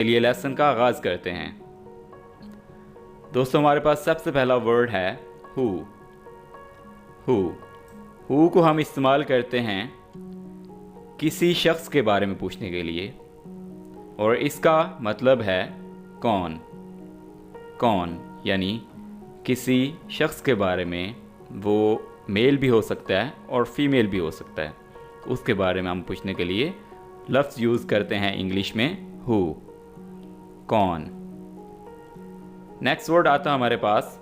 के लिए लेसन का आगाज़ करते हैं। दोस्तों, हमारे पास सबसे पहला वर्ड है हु। हु को हम इस्तेमाल करते हैं किसी शख्स के बारे में पूछने के लिए, और इसका मतलब है कौन। कौन यानी किसी शख्स के बारे में, वो मेल भी हो सकता है और फीमेल भी हो सकता है, उसके बारे में हम पूछने के लिए लफ्ज़ यूज़ करते हैं इंग्लिश में हु, कौन। नेक्स्ट वर्ड आता है हमारे पास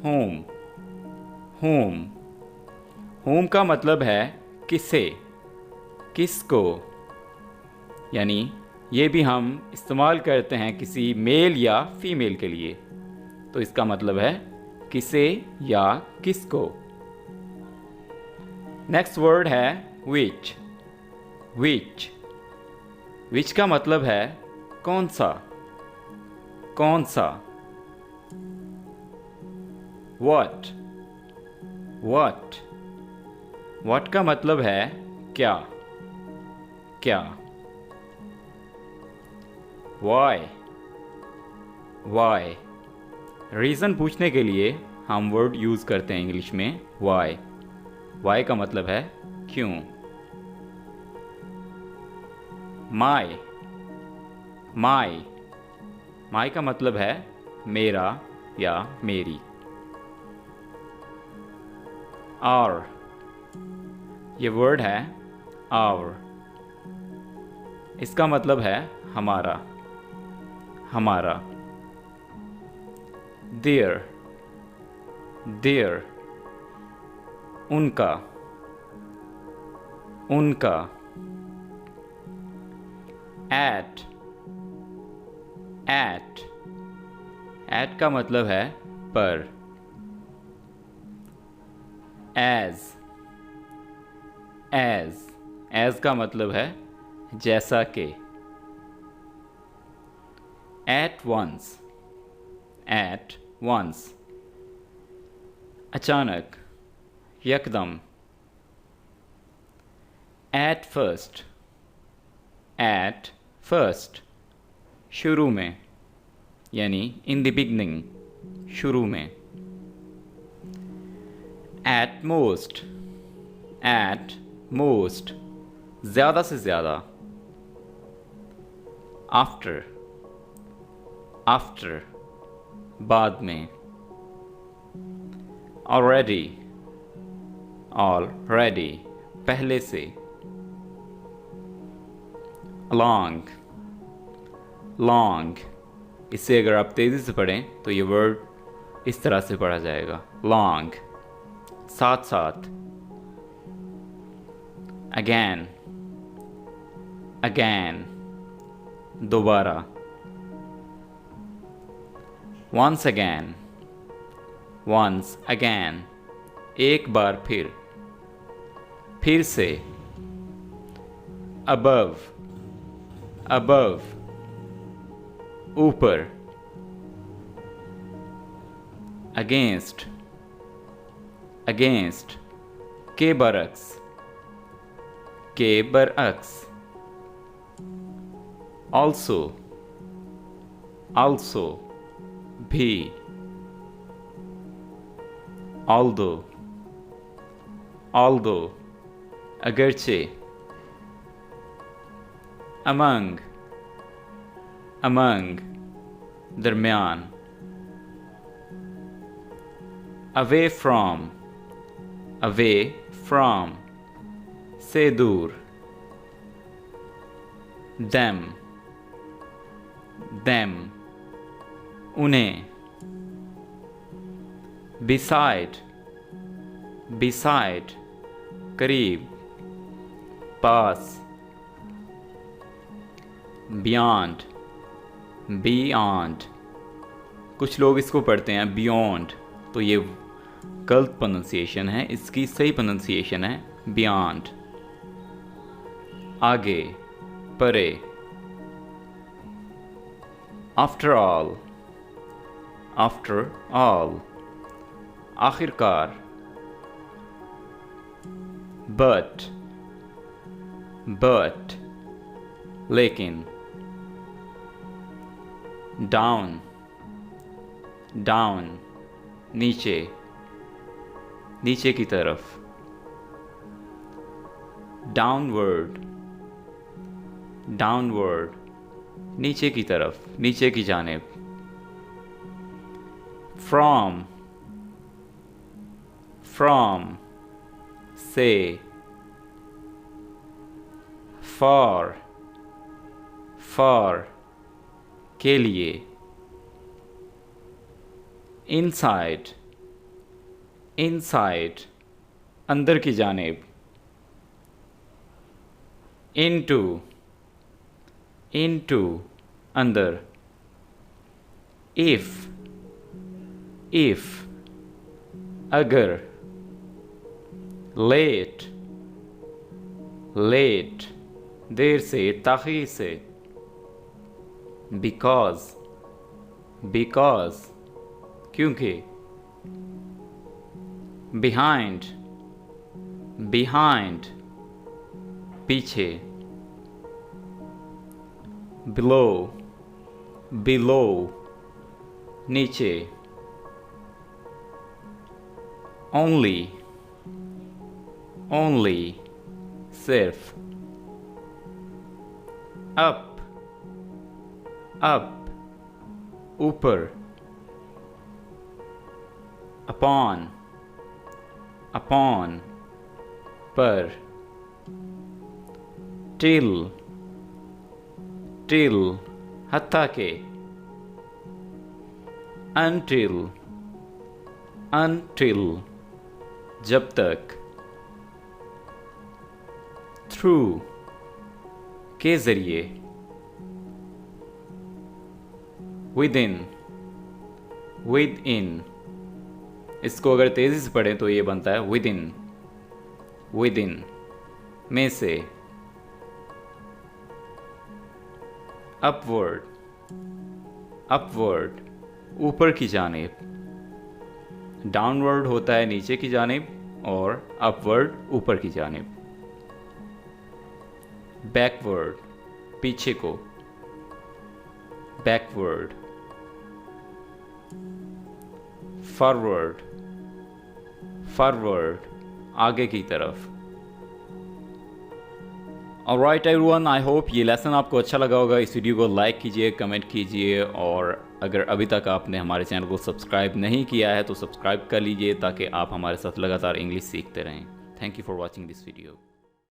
होम। होम होम का मतलब है किसे, किसको, यानी ये भी हम इस्तेमाल करते हैं किसी मेल या फीमेल के लिए, तो इसका मतलब है किसे या किसको। नेक्स्ट वर्ड है विच। विच विच का मतलब है कौन सा, कौन सा। व्हाट। व्हाट व्हाट का मतलब है क्या, क्या। वाई। वाई रीज़न पूछने के लिए हम वर्ड यूज़ करते हैं इंग्लिश में वाई। वाई का मतलब है क्यों। माई। माई माई का मतलब है मेरा या मेरी। आवर, ये वर्ड है आवर, इसका मतलब है हमारा, हमारा। देयर। देयर उनका, उनका। एट। एट एट का मतलब है पर। एज। एज एज का मतलब है जैसा कि। Eight once. एट वंस अचानक, यकदम। At first. एट फर्स्ट शुरू में, यानी इन द बिगनिंग, शुरू में। At most. एट मोस्ट ज़्यादा से ज़्यादा। आफ्टर। आफ्टर बाद में। ऑलरेडी। ऑलरेडी पहले से। लॉन्ग। लॉन्ग इसे अगर आप तेज़ी से पढ़ें तो ये वर्ड इस तरह से पढ़ा जाएगा लॉन्ग, साथ साथ। अगैन। अगैन दोबारा। Once again. वंस अगैन एक बार फिर से। अबव। अबव ऊपर। अगेंस्ट। अगेंस्ट के बरक्स, के बरअक्स। ऑल्सो। ऑल्सो भी। ऑल्दो। ऑल्दो अगरचे। अमंग। अमंग दरमियान। Away from. अवे फ्रॉम से दूर। देम। देम उन्हें। बिसाइड। बिसाइड करीब, पास। बियॉन्ड। बियॉन्ड कुछ लोग इसको पढ़ते हैं बियॉन्ड, तो ये गलत प्रोनंसिएशन है, इसकी सही प्रोनंसिएशन है बियॉन्ड। आगे, परे। After all. आफ्टर ऑल आखिरकार। बट। बट लेकिन। डाउन, डाउन, नीचे, नीचे की तरफ। डाउनवर्ड, डाउनवर्ड, नीचे की तरफ, नीचे की जानिब। फ्रॉम, फ्रॉम, से। फॉर, फॉर, के लिए। इनसाइड, इनसाइड, अंदर की जानिब। इनटू, इनटू, अंदर। इफ, इफ, अगर। लेट, लेट, देर से, ताख़ीर से। बिकॉज, बिकॉज, क्योंकि। बिहाइंड, बिहाइंड, पीछे। बिलो, बिलो, नीचे। ओनली, ओनली, सिर्फ। अप, अप, ऊपर। अपॉन, अपॉन, पर। टिल, टिल, हत्ता के। अनटिल, अनटिल, जब तक। थ्रू, के जरिए। विद इन, विद इन, इसको अगर तेजी से पढ़ें तो ये बनता है विद इन, विद इन, में से। अपवर्ड, अपवर्ड, ऊपर की जानिब। डाउनवर्ड होता है नीचे की जानिब और अपवर्ड ऊपर की जानिब। बैकवर्ड, पीछे को। बैकवर्ड। फॉरवर्ड, फॉरवर्ड, आगे की तरफ। ऑलराइट एवरीवन, आई होप ये लेसन आपको अच्छा लगा होगा। इस वीडियो को लाइक कीजिए, कमेंट कीजिए और अगर अभी तक आपने हमारे चैनल को सब्सक्राइब नहीं किया है तो सब्सक्राइब कर लीजिए ताकि आप हमारे साथ लगातार इंग्लिश सीखते रहें। Thank you for watching this video.